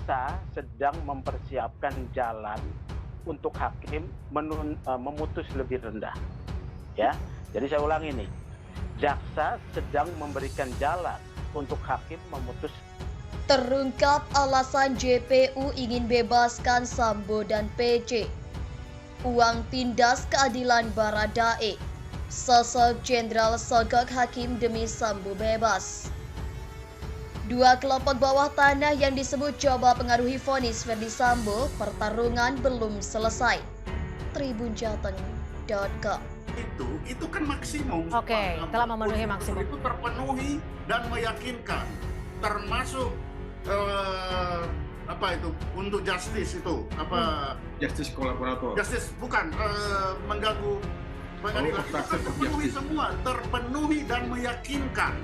jaksa sedang mempersiapkan jalan untuk hakim memutus lebih rendah. Ya, jadi saya ulangi nih, jaksa sedang memberikan jalan untuk hakim memutus. Terungkap alasan JPU ingin bebaskan Sambo dan PC. Uang tindas keadilan Baradae. Sosok Jenderal sogok hakim demi Sambo bebas. Dua kelompok bawah tanah yang disebut coba pengaruhi vonis Ferdi Sambo, pertarungan belum selesai. Tribunjateng.com. Itu kan maksimum. Oke, telah memenuhi maksimum. Itu terpenuhi dan meyakinkan, termasuk apa itu untuk justice itu apa justice kolaborator. Justice bukan mengganggu pengadilan. Terpenuhi semua, terpenuhi dan meyakinkan.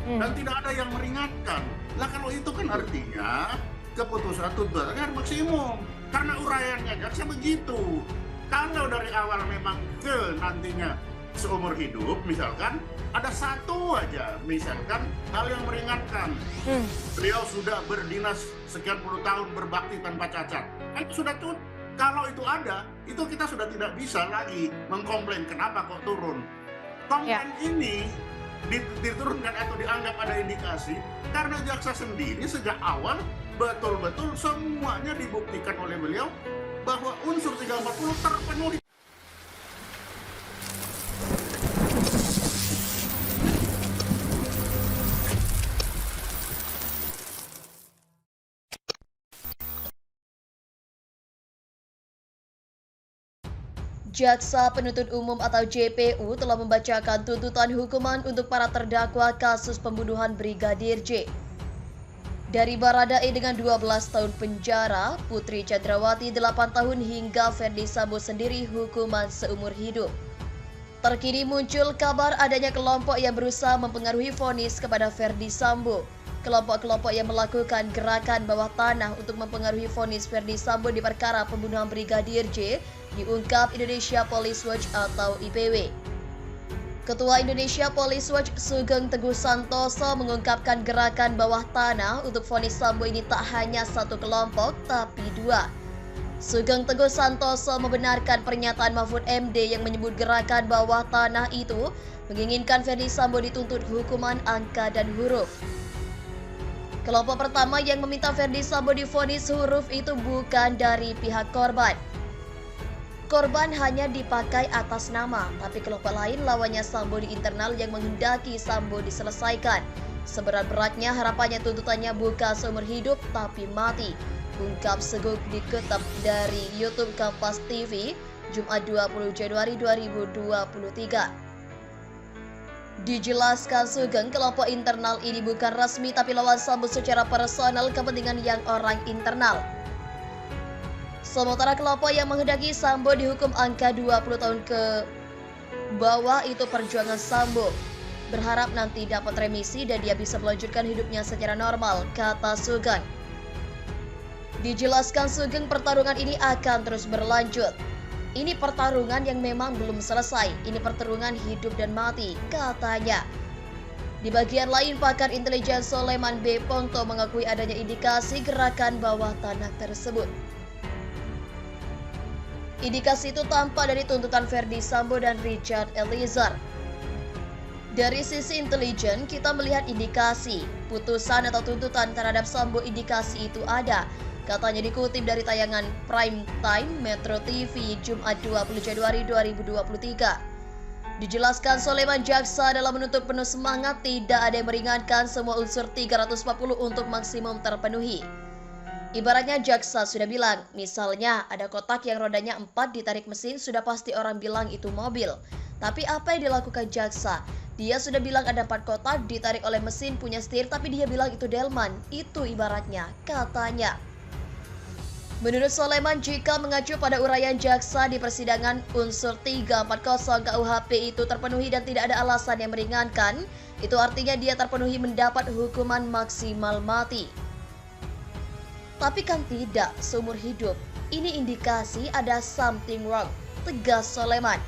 Dan tidak ada yang meringankan. Lah kalau itu kan artinya keputusan tuntutan maksimum. Karena uraiannya jaksa begitu. Kalau dari awal memang nantinya seumur hidup misalkan, ada satu aja misalkan hal yang meringankan. Beliau sudah berdinas sekian puluh tahun berbakti tanpa cacat. Kan sudah tuh, kalau itu ada, itu kita sudah tidak bisa lagi mengkomplain kenapa kok turun. Komplain ini diturunkan atau dianggap ada indikasi karena jaksa sendiri sejak awal betul-betul semuanya dibuktikan oleh beliau bahwa unsur 340 terpenuhi. Jaksa Penuntut Umum atau JPU telah membacakan tuntutan hukuman untuk para terdakwa kasus pembunuhan Brigadir J. Dari Baradae dengan 12 tahun penjara, Putri Chandrawati 8 tahun hingga Ferdi Sambo sendiri hukuman seumur hidup. Terkini muncul kabar adanya kelompok yang berusaha mempengaruhi vonis kepada Ferdi Sambo. Kelompok-kelompok yang melakukan gerakan bawah tanah untuk mempengaruhi vonis Ferdi Sambo di perkara pembunuhan Brigadir J diungkap Indonesia Police Watch atau IPW. Ketua Indonesia Police Watch Sugeng Teguh Santoso mengungkapkan gerakan bawah tanah untuk vonis Sambo ini tak hanya satu kelompok tapi dua. Sugeng Teguh Santoso membenarkan pernyataan Mahfud MD yang menyebut gerakan bawah tanah itu menginginkan Ferdi Sambo dituntut hukuman angka dan huruf. Kelompok pertama yang meminta Ferdi Sambo divonis huruf itu bukan dari pihak korban. Korban hanya dipakai atas nama, tapi kelompok lain lawannya Sambo di internal yang menghendaki Sambo diselesaikan. Seberat-beratnya harapannya tuntutannya bukan seumur hidup tapi mati. Ungkap Sugeng dikutip dari YouTube Kompas TV, Jumat 20 Januari 2023. Dijelaskan Sugeng, kelompok internal ini bukan resmi tapi lawan Sambo secara personal kepentingan yang orang internal. Sementara kelompok yang menghendaki Sambo dihukum angka 20 tahun ke bawah itu perjuangan Sambo. Berharap nanti dapat remisi dan dia bisa melanjutkan hidupnya secara normal, kata Sugeng. Dijelaskan Sugeng, pertarungan ini akan terus berlanjut. Ini pertarungan yang memang belum selesai. Ini pertarungan hidup dan mati, katanya. Di bagian lain, pakar intelijen Soleman B. Ponto mengakui adanya indikasi gerakan bawah tanah tersebut. Indikasi itu tampak dari tuntutan Ferdi Sambo dan Richard Eliezer. Dari sisi intelijen, kita melihat indikasi putusan atau tuntutan terhadap Sambo, indikasi itu ada. Katanya dikutip dari tayangan Prime Time Metro TV Jumat 20 Januari 2023. Dijelaskan Soleman, jaksa dalam menuntut penuh semangat, tidak ada yang meringankan, semua unsur 340 untuk maksimum terpenuhi. Ibaratnya jaksa sudah bilang, misalnya ada kotak yang rodanya 4 ditarik mesin, sudah pasti orang bilang itu mobil. Tapi apa yang dilakukan jaksa? Dia sudah bilang ada 4 kotak ditarik oleh mesin punya setir, tapi dia bilang itu delman. Itu ibaratnya, katanya. Menurut Soleman, jika mengacu pada uraian jaksa di persidangan unsur 340 KUHP itu terpenuhi dan tidak ada alasan yang meringankan, itu artinya dia terpenuhi mendapat hukuman maksimal mati. Tapi kan tidak seumur hidup. Ini indikasi ada something wrong, tegas Soleman.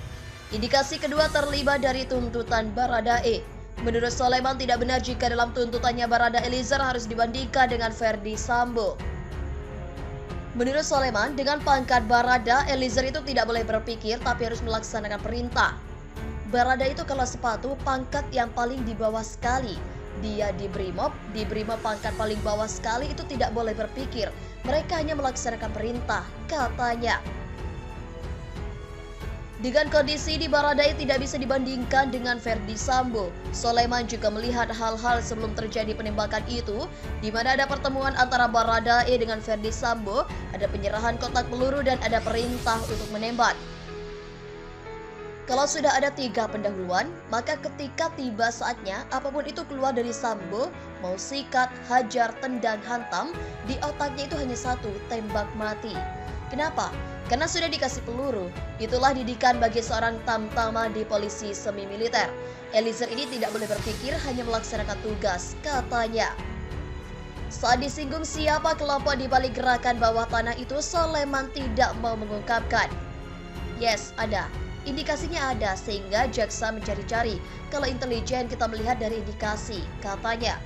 Indikasi kedua terlibat dari tuntutan Baradae. Menurut Soleman, tidak benar jika dalam tuntutannya Barada Eliezer harus dibandingkan dengan Ferdi Sambo. Menurut Soleman, dengan pangkat Barada, Eliezer itu tidak boleh berpikir tapi harus melaksanakan perintah. Barada itu kalau sepatu pangkat yang paling di bawah sekali. Dia di Brimob pangkat paling bawah sekali, itu tidak boleh berpikir. Mereka hanya melaksanakan perintah, katanya. Dengan kondisi di Baradae tidak bisa dibandingkan dengan Verdi Sambo. Soleman juga melihat hal-hal sebelum terjadi penembakan itu, di mana ada pertemuan antara Baradae dengan Verdi Sambo, ada penyerahan kotak peluru dan ada perintah untuk menembak. Kalau sudah ada 3 pendahuluan, maka ketika tiba saatnya, apapun itu keluar dari Sambo, mau sikat, hajar, tendang, hantam, di otaknya itu hanya satu, tembak mati. Kenapa? Karena sudah dikasih peluru. Itulah didikan bagi seorang tamtama di polisi semi-militer. Eliezer ini tidak boleh berpikir, hanya melaksanakan tugas, katanya. Saat disinggung siapa kelompok di balik gerakan bawah tanah itu, Soleman tidak mau mengungkapkan. Yes, ada. Indikasinya ada, sehingga jaksa mencari-cari. Kalau intelijen kita melihat dari indikasi, katanya.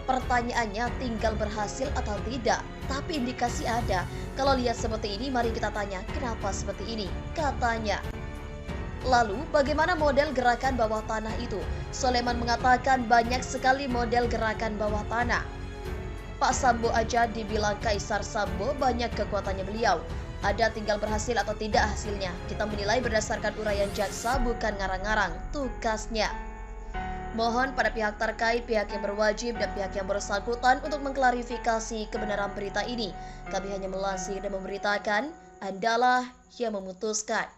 Pertanyaannya tinggal berhasil atau tidak, tapi indikasi ada. Kalau lihat seperti ini, mari kita tanya, kenapa seperti ini, katanya. Lalu, bagaimana model gerakan bawah tanah itu? Soleman mengatakan banyak sekali model gerakan bawah tanah. Pak Sambo aja dibilang Kaisar Sambo, banyak kekuatannya beliau. Ada tinggal berhasil atau tidak hasilnya. Kita menilai berdasarkan uraian jaksa, bukan ngarang-ngarang, tugasnya. Mohon pada pihak terkait, pihak yang berwajib dan pihak yang bersangkutan untuk mengklarifikasi kebenaran berita ini. Kami hanya melansir dan memberitakan, Andalah yang memutuskan.